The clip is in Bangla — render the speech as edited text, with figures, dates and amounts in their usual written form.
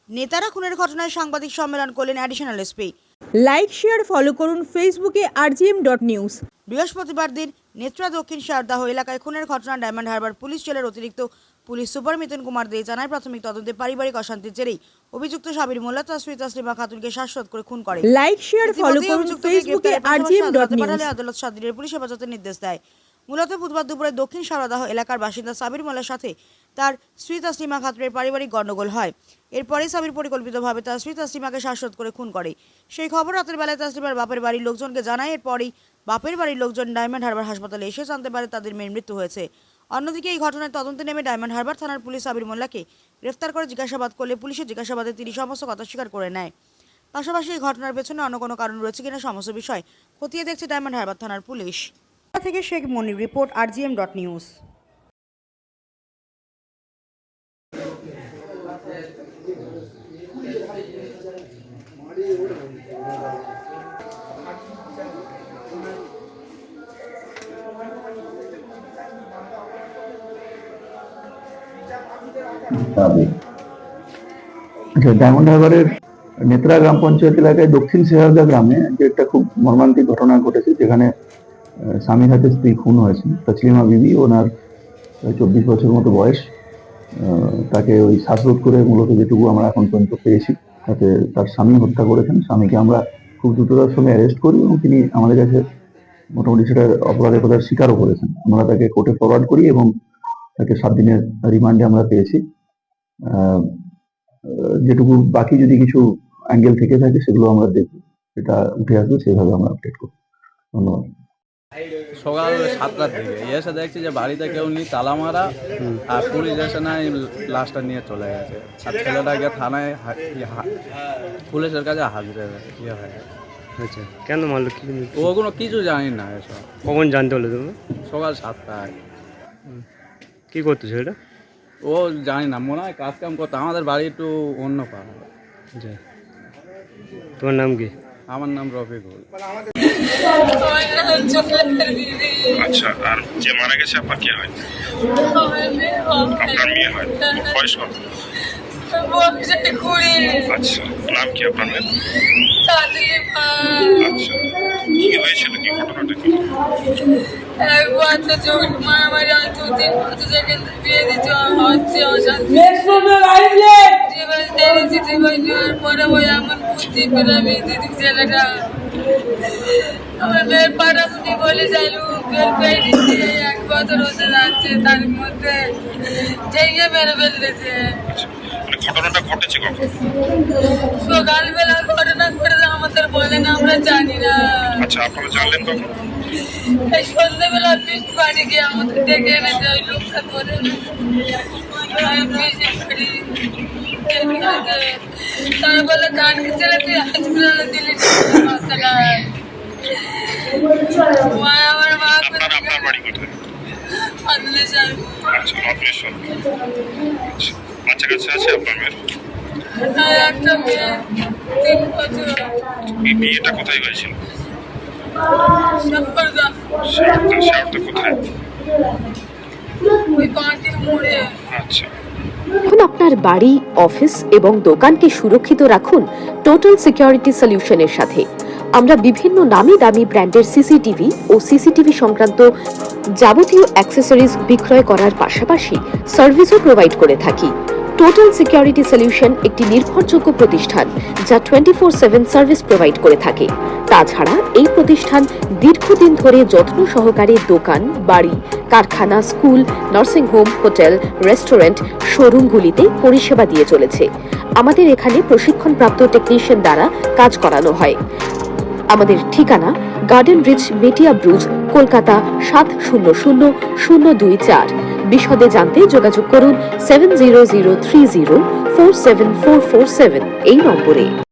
নেতারা খুনের ঘটনায় সাংবাদিক সম্মেলন করলেন additional SP. Like share follow করুন ফেসবুকে rgm.news। বৃহস্পতিবার দিন নেত্রা দক্ষিণ শারদাহ এলাকায় খুনের ঘটনা ডায়মন্ড হারবার পুলিশ জেলার অতিরিক্ত পুলিশ সুপার মিতুন কুমার দে জানায়, প্রাথমিক তদন্তে পারিবারিক অশান্তির জেরেই অভিযুক্ত সাবির মোল্লা তার স্ত্রী তাসলিমা খাতুনকে শ্বাসরোধ করে খুন করে। লাইক শেয়ার ফলো করুন ফেসবুকে rgm.news। আদালত 7 দিনের পুলিশ হেফাজতের নির্দেশ দেয়। মূলত বুধবার দুপুরে দক্ষিণ শারদাহ এলাকার বাসিন্দা সাবির মোল্লার সাথে তার স্ত্রী তাসলিমা খাতুনের পারিবারিক গণ্ডগোল হয়। এরপরে সাবির পরিকল্পিতভাবে তার স্ত্রী তাসলিমাকে শ্বাসরোধ করে খুন করে। সেই খবর রাতের বেলায় তাসলিমার বাপের বাড়ির লোকজনকে জানায়। এরপরই বাপের বাড়ির লোকজন ডায়মন্ড হারবার হাসপাতালে এসে জানতে পারে তাদের মেয়ের মৃত্যু হয়েছে। অন্যদিকে এই ঘটনার তদন্তে নেমে ডায়মন্ড হারবার থানার পুলিশ সাবির মোল্লাকে গ্রেফতার করে জিজ্ঞাসাবাদ করলে পুলিশের জিজ্ঞাসাবাদে তিনি সমস্ত কথা স্বীকার করে নেয়। পাশাপাশি এই ঘটনার পেছনে অন্য কোনো কারণ রয়েছে কিনা সমস্ত বিষয় খতিয়ে দেখছে ডায়মন্ড হারবার থানার পুলিশ। থেকে শেখ মনির রিপোর্ট rgm.news। ডায়মন্ড হারবারের নেত্রা গ্রাম পঞ্চায়েত এলাকায় দক্ষিণ শেহারদা গ্রামে যে একটা খুব মর্মান্তিক ঘটনা ঘটেছে, যেখানে স্বামীর হাতে স্ত্রী খুন হয়েছে। তাসলিমা বিবি, ওনার 24 বছর মতো বয়স, তাকে ওই শ্বাসরোধ করে মূলত যেটুকু আমরা এখন পর্যন্ত পেয়েছি তাতে তার স্বামী হত্যা করেছেন। স্বামীকে আমরা খুব দ্রুততার সঙ্গে অ্যারেস্ট করি এবং তিনি আমাদের কাছে মোটামুটি সেটার অপরাধের কথা স্বীকারও করেছেন। আমরা তাকে কোর্টে ফরওয়ার্ড করি এবং তাকে 7 দিনের রিমান্ডে আমরা পেয়েছি। যেটুকু বাকি যদি কিছু অ্যাঙ্গেল থেকে থাকে সেগুলো আমরা দেখব, সেটা উঠে আসবে সেভাবে আমরা আপডেট করব। ধন্যবাদ। সকাল 7টার দিকে এসে দেখছি যে বাড়িতে কেউ নেই, তালা মারা, আর পুলিশ এসে না লাশটা নিয়ে চলে গেছে। আর ছেলেটাকে থানায় পুলিশের কাছে হাজির হয়ে গেছে। আচ্ছা, কেন মারলো? ওগুলো কিছু জানি না। এসব কখন জানতে হলো তুমি? সকাল 7টায়। কি করতো ছেলেটা? ও জানি না, মনে হয় কাজ কাম করতো। আমাদের বাড়ি একটু অন্য পাড়া। আচ্ছা, তোমার নাম কি? আমার নাম রফিকুল। আচ্ছা, আর যে মারা গেছে আপনার কি হয়? আপনার মেয়ে হয়। বয়স কত? আচ্ছা, নাম কি আপনার মেয়ে? আচ্ছা, কি হয়েছিল, কি ঘটনাটা কি? আমার মেয়ের পাড়াশুনি বলে যাইলু এক বছর হতে যাচ্ছে, তার মধ্যে জায়গা মেরে ফেলতেছে। ঘটনাটা ঘটেছে কখন? সকালবেলা ঘটনা ঘটেছে, আমাদের বলেন, আমরা জানি না। আচ্ছা, আপনারা জানলেন কখন? এই সন্ধ্যেবেলা পিস বাড়ি গিয়ে আমাদের ডেকে এনেছে ওই লোকটা করে। তারা বলে কানকে ছেলে তুই হসপিটালে দিলি আমার মা। আপনার বাড়ি কোথায়? আচ্ছা, অদলেশ্বর। বাচ্চা কাছে আছে আপনার মেয়ের? একটা মেয়ে 3 বছর। বিয়েটা কোথায় হয়েছিল? কোথায়? ওই পাঁচিল মোড়ে। আচ্ছা। এখন আপনার বাড়ি, অফিস এবং দোকানকে সুরক্ষিত রাখুন টোটাল সিকিউরিটি সলিউশনের সাথে। আমরা বিভিন্ন নামি দামি ব্র্যান্ডের সিসিটিভি ও সিসিটিভি সংক্রান্ত যাবতীয় অ্যাক্সেসরিজ বিক্রয় করার পাশাপাশি সার্ভিসও প্রোভাইড করে থাকি। টোটাল সিকিউরিটি সলিউশন একটি নির্ভরযোগ্য প্রতিষ্ঠান যা 24/7 সার্ভিস প্রোভাইড করে থাকে। তাছাড়া এই প্রতিষ্ঠান দীর্ঘদিন ধরে যত্ন সহকারে দোকান, বাড়ি, কারখানা, school, nursing home, hotel, restaurant, শোরুমগুলিতে পরিষেবা দিয়ে চলেছে। আমাদের এখানে প্রশিক্ষণপ্রাপ্ত টেকনিশিয়ান দ্বারা কাজ করানো হয়। আমাদের ঠিকানা গার্ডেন রিচ, মেটিয়া ব্রুজ, কলকাতা 700024। বিশদে জানতে যোগাযোগ করুন 7003047447 এই নম্বরে।